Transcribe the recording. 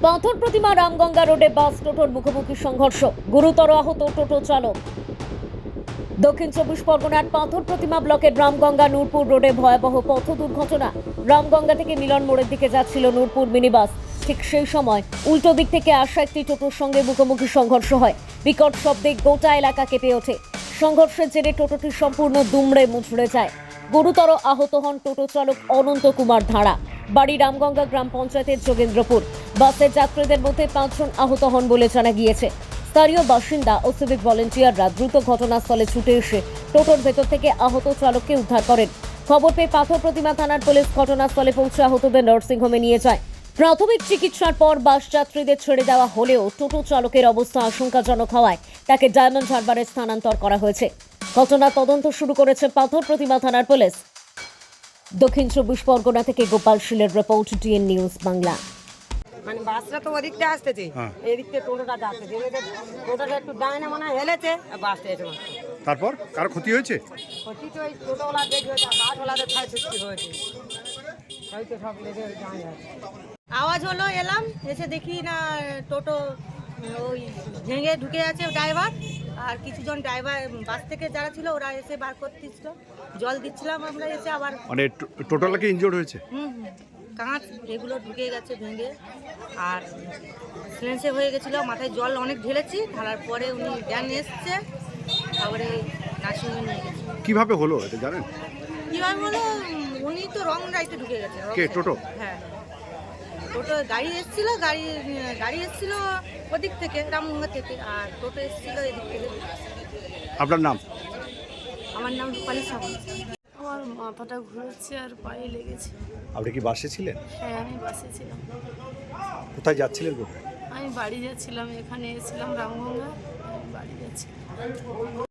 পাথর প্রতিমা রামগঙ্গা রোডে বাস টোটোর মুখোমুখি সংঘর্ষ, গুরুতর আহত টোটো চালক। দক্ষিণ চব্বিশ পরগনার পাথর প্রতিমা ব্লকের রামগঙ্গা নূরপুর রোডে ভয়াবহ পথ দুর্ঘটনা। রামগঙ্গা থেকে মিলন মোড়ের দিকে যাচ্ছিল নূরপুর মিনি বাস। ঠিক সেই সময় উল্টো দিক থেকে আসা একটি টোটোর সঙ্গে মুখোমুখি সংঘর্ষ হয়। বিকট শব্দে গোটা এলাকা কেঁপে ওঠে। সংঘর্ষের জেরে টোটোটি সম্পূর্ণ দুমড়ে মুচড়ে যায়। গুরুতর আহত হন টোটো চালক অনন্ত কুমার ধারা, বাড়ি রামগঙ্গা গ্রাম পঞ্চায়েতের যোগেন্দ্রপুর। বাসের যাত্রীদের মধ্যে 5 জন আহত হন বলে জানা গিয়েছে। স্থানীয় বাসিন্দা ও সিভিক ভলেন্টিয়াররা দ্রুত ঘটনাস্থলে ছুটে এসে টোটোর ভেতর থেকে আহত চালককে উদ্ধার করেন। খবর পেয়ে পাথর প্রতিমা থানার পুলিশ ঘটনাস্থলে পৌঁছে আহতদের নার্সিংহোমে নিয়ে যায়। প্রাথমিক চিকিৎসার পর বাস যাত্রীদের ছেড়ে দেওয়া হলেও টোটো চালকের অবস্থা আশঙ্কাজনক হওয়ায় তাকে ডায়মন্ড হারবারে স্থানান্তর করা হয়েছে। ঘটনার তদন্ত শুরু করেছে পাথর প্রতিমা থানার পুলিশ। দক্ষিণ চব্বিশ পরগনা থেকে গোপাল শীলের রিপোর্ট, ডিএন নিউজ বাংলা। মানে বাসটা তো ওদিক দিয়ে আসতেছে, এদিক থেকে টোটোটা যাচ্ছে, টোটোটা একটু ডাইনে মনে হয় হেলেছে, আর বাসটা এসে মারছে। তারপর কারো ক্ষতি হয়েছে? ক্ষতি তো ওই টোটোওয়ালা দেখবে, বাসওয়ালাদের ছাই সৃষ্টি হয়েছে, হয়তো সব লেগে যায়। আওয়াজ হলো, এলাম, এসে দেখি না টোটো ওই ভেঙে ঢুকে আছে ড্রাইভার, আর কিছুজন ড্রাইভার বাস থেকে যারা ছিল ওরা এসে বার করতেছিল, জল দিচ্ছিলাম আমরা, এসে আবার মানে টোটালকে ইনজোর্ড হয়েছে? কাঁচ এগুলো ঢুকে গেছে ভেঙে, আর সিলেন্সে হয়ে গেছিলো, মাথায় জল অনেক ঢেলেছি, ঢালার পরে উনি জ্ঞান এসছে, তারপরে নার্সিংহোমে নিয়ে গেছে। কিভাবে হলো এটা জানেন? কীভাবে হলো, উনি তো রং রাইতে ঢুকে গেছে। কে? টোটো? হ্যাঁ, টোটো গাড়ি এসেছিল, গাড়ি এসেছিল ওদিক থেকে, রামগঙ্গা থেকে, আর টোটো এসেছিল এদিক থেকে। আপনার নাম? আমার নাম রূপালী সাহু। আমার মাথাটা ঘুরেছে আর পায়ে লেগেছে। আপনি কি বাসে ছিলেন? হ্যাঁ, আমি বাসে ছিলাম। কোথায় যাচ্ছিলেন? কোথায়? আমি বাড়ি যাচ্ছিলাম, এখানে এসেছিলাম রামগঙ্গা, আমি বাড়ি যাচ্ছিলাম।